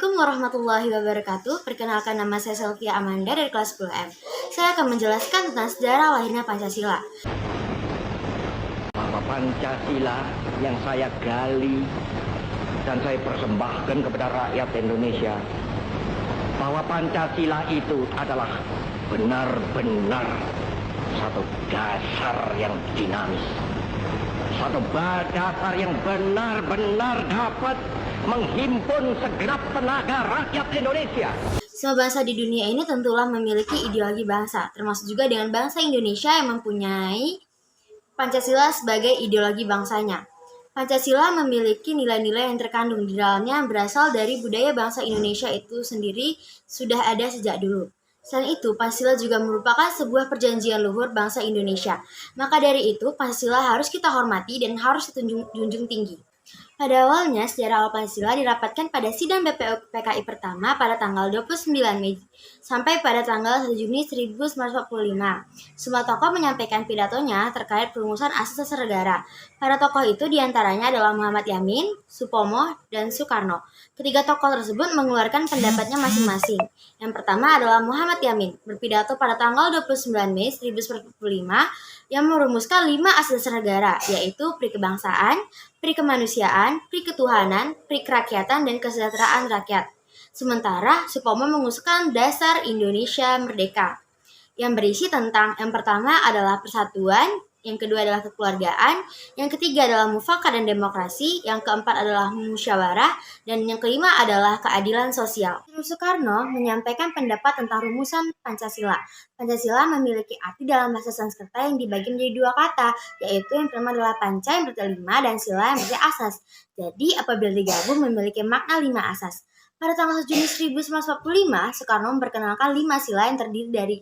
Assalamualaikum warahmatullahi wabarakatuh. Perkenalkan, nama saya Selvia Amanda dari kelas 10M. Saya akan menjelaskan tentang sejarah lahirnya Pancasila. Bahwa Pancasila yang saya gali dan saya persembahkan kepada rakyat Indonesia, bahwa Pancasila itu adalah benar-benar satu dasar yang dinamis, satu dasar yang benar-benar dapat menghimpun segenap tenaga rakyat Indonesia. Semua bangsa di dunia ini tentulah memiliki ideologi bangsa, termasuk juga dengan bangsa Indonesia yang mempunyai Pancasila sebagai ideologi bangsanya. Pancasila memiliki nilai-nilai yang terkandung di dalamnya yang berasal dari budaya bangsa Indonesia itu sendiri sudah ada sejak dulu. Selain itu, Pancasila juga merupakan sebuah perjanjian luhur bangsa Indonesia. Maka dari itu, Pancasila harus kita hormati dan harus dijunjung tinggi. Pada awalnya, sejarah awal Pancasila dirapatkan pada sidang BPUPKI pertama pada tanggal 29 Mei sampai pada tanggal 1 Juni 1945. Semua tokoh menyampaikan pidatonya terkait perumusan asas dasar negara. Para tokoh itu diantaranya adalah Muhammad Yamin, Supomo, dan Soekarno. Ketiga tokoh tersebut mengeluarkan pendapatnya masing-masing. Yang pertama adalah Muhammad Yamin, berpidato pada tanggal 29 Mei 1945 yang merumuskan 5 asas dasar negara, yaitu pri kebangsaan, pri kemanusiaan, pri ketuhanan, pri kerakyatan, dan kesejahteraan rakyat. Sementara Supomo mengusulkan dasar Indonesia Merdeka yang berisi tentang yang pertama adalah persatuan, yang kedua adalah kekeluargaan, yang ketiga adalah mufakat dan demokrasi, yang keempat adalah musyawarah, dan yang kelima adalah keadilan sosial. Soekarno menyampaikan pendapat tentang rumusan Pancasila. Pancasila memiliki arti dalam bahasa Sanskerta yang dibagi menjadi dua kata, yaitu yang pertama adalah panca yang berarti 5 dan sila yang berarti asas. Jadi apabila digabung memiliki makna 5 asas. Pada tanggal 1 Juni 1945, Soekarno memperkenalkan 5 sila yang terdiri dari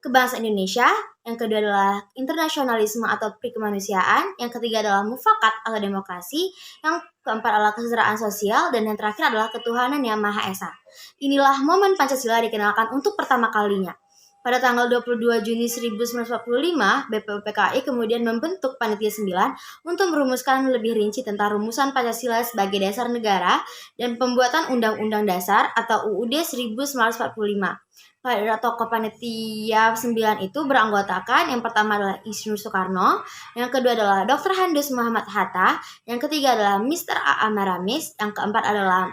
kebangsaan Indonesia, yang kedua adalah internasionalisme atau pri kemanusiaan, yang ketiga adalah mufakat atau demokrasi, yang keempat adalah kesejahteraan sosial, dan yang terakhir adalah ketuhanan yang Maha Esa. Inilah momen Pancasila dikenalkan untuk pertama kalinya. Pada tanggal 22 Juni 1945, BPUPKI kemudian membentuk Panitia 9 untuk merumuskan lebih rinci tentang rumusan Pancasila sebagai dasar negara dan pembuatan Undang-Undang Dasar atau UUD 1945. Pada tokoh Panitia 9 itu beranggotakan yang pertama adalah Insinyur Soekarno, yang kedua adalah Dr. Handus Muhammad Hatta, yang ketiga adalah Mr. A. Maramis, yang keempat adalah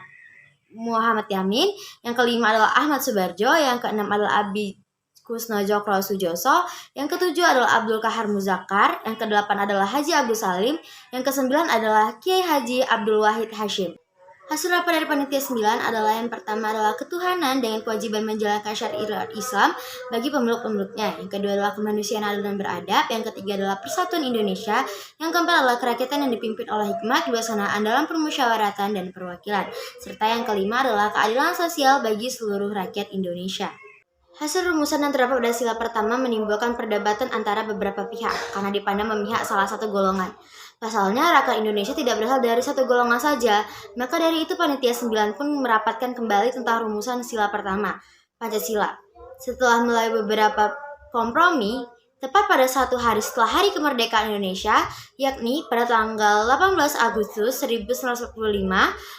Muhammad Yamin, yang kelima adalah Ahmad Subarjo, yang keenam adalah Abi Kusnojokro Sujoso, yang ketujuh adalah Abdul Kahar Muzakkar, yang kedelapan adalah Haji Abdul Salim, yang kesembilan adalah Kiai Haji Abdul Wahid Hashim. Hasil rapat dari Panitia 9 adalah yang pertama adalah ketuhanan dengan kewajiban menjalankan syariat Islam bagi pemeluk-pemeluknya. Yang kedua adalah kemanusiaan adil dan beradab. Yang ketiga adalah persatuan Indonesia. Yang keempat adalah kerakyatan yang dipimpin oleh hikmat kebijaksanaan dalam permusyawaratan dan perwakilan. Serta yang kelima adalah keadilan sosial bagi seluruh rakyat Indonesia. Hasil rumusan yang terdapat pada sila pertama menimbulkan perdebatan antara beberapa pihak karena dipandang memihak salah satu golongan. Pasalnya, rakyat Indonesia tidak berasal dari satu golongan saja. Maka dari itu Panitia 9 pun merapatkan kembali tentang rumusan sila pertama, Pancasila. Setelah melalui beberapa kompromi, tepat pada 1 hari setelah Hari Kemerdekaan Indonesia, yakni pada tanggal 18 Agustus 1945,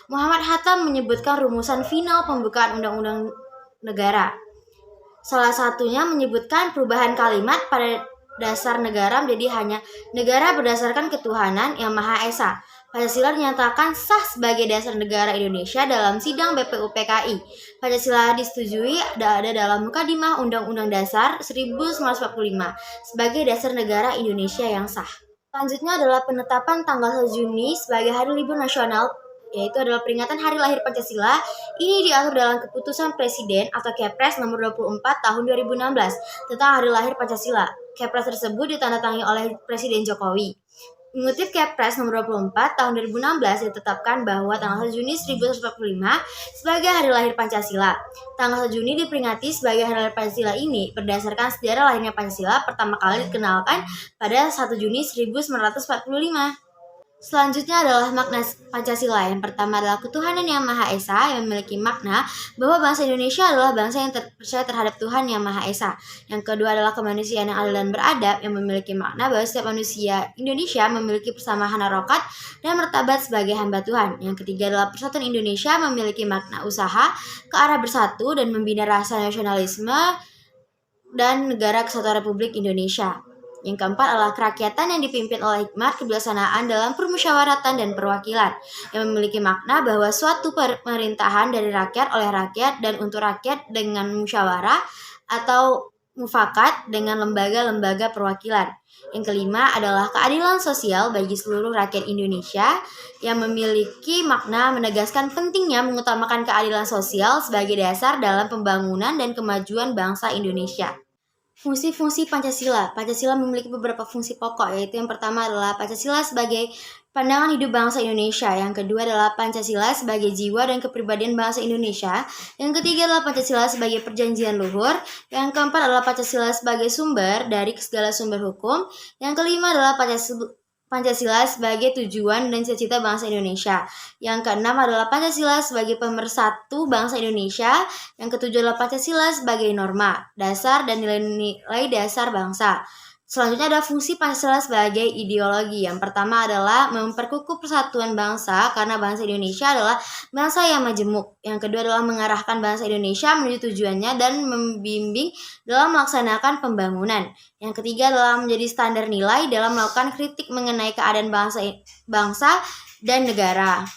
Muhammad Hatta menyebutkan rumusan final pembukaan Undang-Undang Negara. Salah satunya menyebutkan perubahan kalimat pada dasar negara menjadi hanya negara berdasarkan ketuhanan yang Maha Esa. Pancasila dinyatakan sah sebagai dasar negara Indonesia dalam sidang BPUPKI. Pancasila disetujui ada dalam Mukadimah Undang-Undang Dasar 1945 sebagai dasar negara Indonesia yang sah. Selanjutnya adalah penetapan tanggal 1 Juni sebagai hari libur nasional, yaitu adalah peringatan hari lahir Pancasila. Ini diatur dalam keputusan Presiden atau Kepres nomor 24 tahun 2016 tentang hari lahir Pancasila. Kepres tersebut ditandatangani oleh Presiden Jokowi. Mengutip Kepres nomor 24 tahun 2016 ditetapkan bahwa tanggal 1 Juni 1945 sebagai hari lahir Pancasila. Tanggal 1 Juni diperingati sebagai hari lahir Pancasila ini berdasarkan sejarah lahirnya Pancasila pertama kali dikenalkan pada 1 Juni 1945. Selanjutnya adalah makna Pancasila. Yang pertama adalah ketuhanan yang Maha Esa, yang memiliki makna bahwa bangsa Indonesia adalah bangsa yang percaya terhadap Tuhan yang Maha Esa. Yang kedua adalah kemanusiaan yang adil dan beradab, yang memiliki makna bahwa setiap manusia Indonesia memiliki persamaan harokat dan martabat sebagai hamba Tuhan. Yang ketiga adalah persatuan Indonesia, memiliki makna usaha ke arah bersatu dan membina rasa nasionalisme dan negara kesatuan Republik Indonesia. Yang keempat adalah kerakyatan yang dipimpin oleh hikmat kebijaksanaan dalam permusyawaratan dan perwakilan, yang memiliki makna bahwa suatu pemerintahan dari rakyat oleh rakyat dan untuk rakyat dengan musyawarah atau mufakat dengan lembaga-lembaga perwakilan. Yang kelima adalah keadilan sosial bagi seluruh rakyat Indonesia, yang memiliki makna menegaskan pentingnya mengutamakan keadilan sosial sebagai dasar dalam pembangunan dan kemajuan bangsa Indonesia. Fungsi-fungsi Pancasila. Pancasila memiliki beberapa fungsi pokok, yaitu yang pertama adalah Pancasila sebagai pandangan hidup bangsa Indonesia. Yang kedua adalah Pancasila sebagai jiwa dan kepribadian bangsa Indonesia. Yang ketiga adalah Pancasila sebagai perjanjian luhur. Yang keempat adalah Pancasila sebagai sumber dari segala sumber hukum. Yang kelima adalah Pancasila sebagai tujuan dan cita-cita bangsa Indonesia. Yang keenam adalah Pancasila sebagai pemersatu bangsa Indonesia. Yang ketujuh adalah Pancasila sebagai norma dasar dan nilai-nilai dasar bangsa. Selanjutnya ada fungsi Pancasila sebagai ideologi. Yang pertama adalah memperkukuh persatuan bangsa karena bangsa Indonesia adalah bangsa yang majemuk. Yang kedua adalah mengarahkan bangsa Indonesia menuju tujuannya dan membimbing dalam melaksanakan pembangunan. Yang ketiga adalah menjadi standar nilai dalam melakukan kritik mengenai keadaan bangsa dan negara.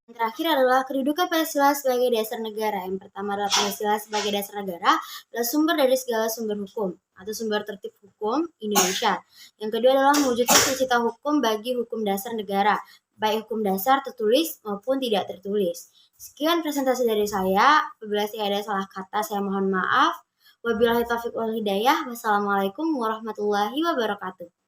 Yang terakhir adalah kedudukan Pancasila sebagai dasar negara. Yang pertama adalah Pancasila sebagai dasar negara adalah sumber dari segala sumber hukum atau sumber tertib hukum Indonesia. Yang kedua adalah mewujudkan cita-cita hukum bagi hukum dasar negara, baik hukum dasar tertulis maupun tidak tertulis. Sekian presentasi dari saya. Apabila ada salah kata, saya mohon maaf. Wabillahi taufiq wal hidayah. Wassalamualaikum warahmatullahi wabarakatuh.